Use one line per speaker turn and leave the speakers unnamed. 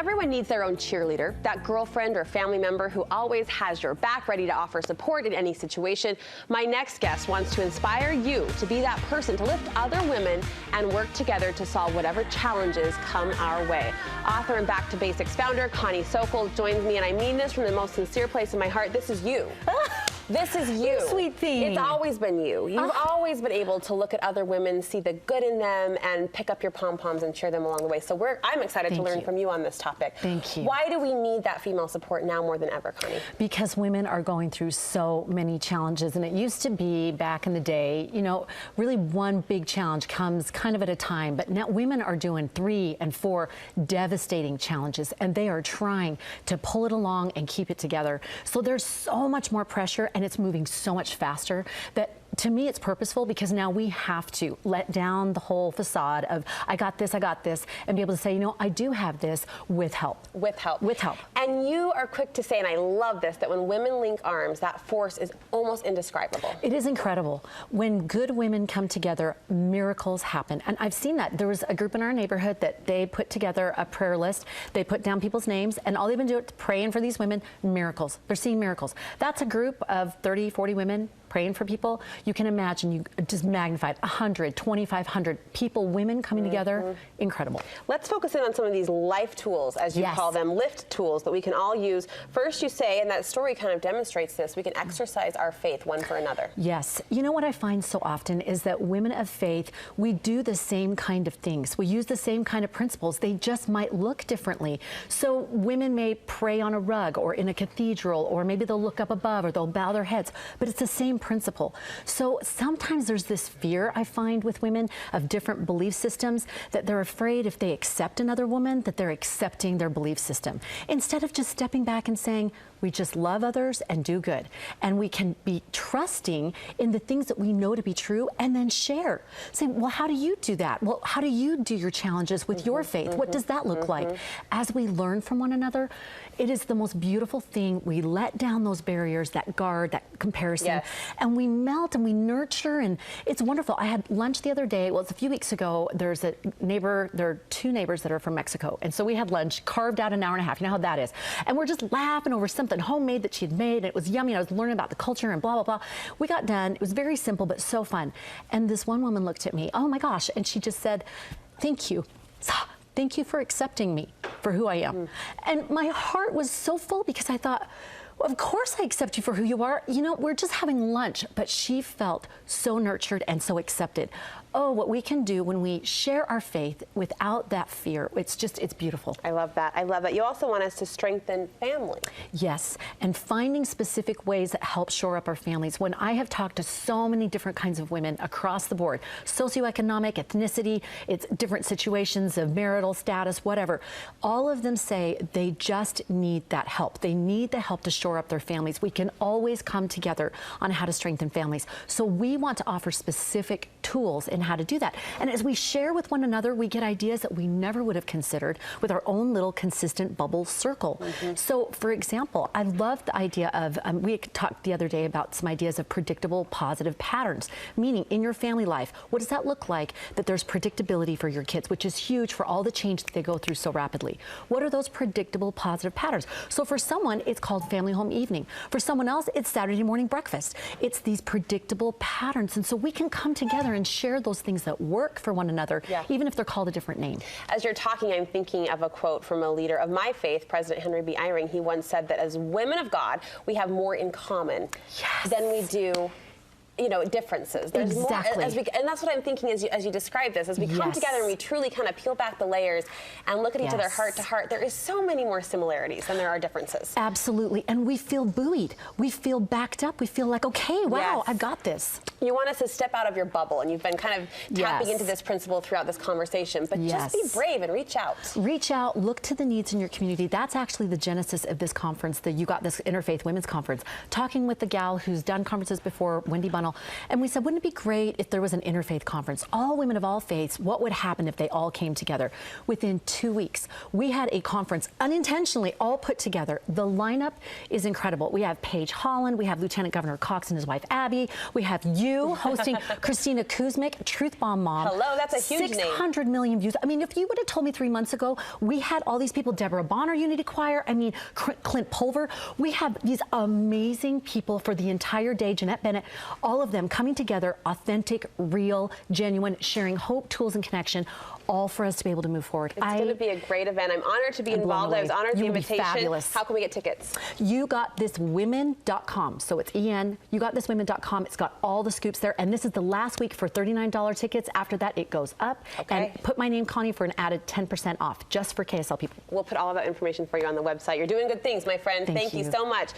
Everyone needs their own cheerleader, that girlfriend or family member who always has your back, ready to offer support in any situation. My next guest wants to inspire you to be that person to lift other women and work together to solve whatever challenges come our way. Author and Back to Basics founder Connie Sokol joins me, and I mean this from the most sincere place in my heart. This is you. This is you.
Sweet thing.
It's always been you. You've always been able to look at other women, see the good in them, and pick up your pom-poms and cheer them along the way. So I'm excited to learn from you on this topic.
Thank you.
Why do we need that female support now more than ever, Connie?
Because women are going through so many challenges, and it used to be back in the day, you know, really one big challenge comes kind of at a time, but now women are doing 3 and 4 devastating challenges, and they are trying to pull it along and keep it together. So there's so much more pressure, and it's moving so much faster that to me, it's purposeful, because now we have to let down the whole facade of I got this, and be able to say, you know, I do have this with help.
With help.
With help.
And you are quick to say, and I love this, that when women link arms, that force is almost indescribable.
It is incredible. When good women come together, miracles happen. And I've seen that. There was a group in our neighborhood that they put together a prayer list. They put down people's names, and all they've been doing is praying for these women, miracles. They're seeing miracles. That's a group of 30, 40 women praying for people. You can imagine, you just magnified 100, 2,500 people, women coming together. Incredible.
Let's focus in on some of these life tools, as you call them, lift tools that we can all use. First, you say, and that story kind of demonstrates this, we can exercise our faith one for another.
Yes. You know what I find so often is that women of faith, we do the same kind of things. We use the same kind of principles. They just might look differently. So women may pray on a rug or in a cathedral, or maybe they'll look up above or they'll bow their heads, but it's the same principle. So sometimes there's this fear I find with women of different belief systems, that they're afraid if they accept another woman that they're accepting their belief system. Instead of just stepping back and saying, we just love others and do good. And we can be trusting in the things that we know to be true, and then share. Say, well, how do you do that? Well, how do you do your challenges with your faith? What does that look like? As we learn from one another, it is the most beautiful thing. We let down those barriers, that guard, that comparison, and we melt and we nurture, and it's wonderful. I had lunch the other day, well, it's a few weeks ago. There's a neighbor, there are 2 neighbors that are from Mexico, and so we had lunch, carved out an hour and a half. You know how that is. And we're just laughing over something homemade that she'd made, and it was yummy. I was learning about the culture and blah, blah, blah. We got done. It was very simple, but so fun. And this one woman looked at me, oh my gosh, and she just said, thank you. Thank you for accepting me for who I am. And my heart was so full, because I thought, well, of course I accept you for who you are. You know, we're just having lunch, but she felt so nurtured and so accepted. Oh, what we can do when we share our faith without that fear. It's beautiful.
I love that. I love that. You also want us to strengthen family.
Yes, and finding specific ways that help shore up our families. When I have talked to so many different kinds of women across the board, socioeconomic, ethnicity, it's different situations of marital status, whatever, all of them say they just need that help. They need the help to shore up their families. We can always come together on how to strengthen families. So we want to offer specific tools in how to do that. And as we share with one another, we get ideas that we never would have considered with our own little consistent bubble circle. So, for example, I love the idea of, we talked the other day about some ideas of predictable positive patterns, meaning in your family life, what does that look like that there's predictability for your kids, which is huge for all the change that they go through so rapidly. What are those predictable positive patterns? So for someone, it's called family home evening. For someone else, it's Saturday morning breakfast. It's these predictable patterns. And so we can come together and share those things that work for one another, even if they're called a different name.
As you're talking, I'm thinking of a quote from a leader of my faith, President Henry B. Eyring. He once said that as women of God, we have more in common than we do, you know, differences. There's more, and that's what I'm thinking as you describe this, as we come together and we truly kind of peel back the layers and look at each other heart to heart, there is so many more similarities than there are differences.
Absolutely, and we feel buoyed. We feel backed up. We feel like, okay, wow, I've got this.
You want us to step out of your bubble, and you've been kind of tapping into this principle throughout this conversation, but just be brave and reach out.
Reach out, look to the needs in your community. That's actually the genesis of this conference, the You Got This Interfaith Women's Conference. Talking with the gal who's done conferences before, Wendy funnel. And we said, wouldn't it be great if there was an interfaith conference? All women of all faiths, what would happen if they all came together? Within 2 weeks, we had a conference unintentionally all put together. The lineup is incredible. We have Paige Holland, we have Lieutenant Governor Cox and his wife Abby, we have you hosting Christina Kuzmic, Truth Bomb Mom.
Hello, that's a huge name.
600 million views. I mean, if you would have told me 3 months ago, we had all these people, Deborah Bonner, Unity Choir, I mean, Clint Pulver. We have these amazing people for the entire day, Jeanette Bennett, all of them coming together, authentic, real, genuine, sharing hope, tools, and connection, all for us to be able to move forward.
It's going to be a great event. I'm honored to be involved. I was honored with the invitation.
Fabulous.
How can we get tickets?
YouGotThisWomen.com. So it's EN, YouGotThisWomen.com. It's got all the scoops there. And this is the last week for $39 tickets. After that, it goes up.
Okay.
And put my name, Connie, for an added 10% off just for KSL people.
We'll put all of that information for you on the website. You're doing good things, my friend. Thank you so much.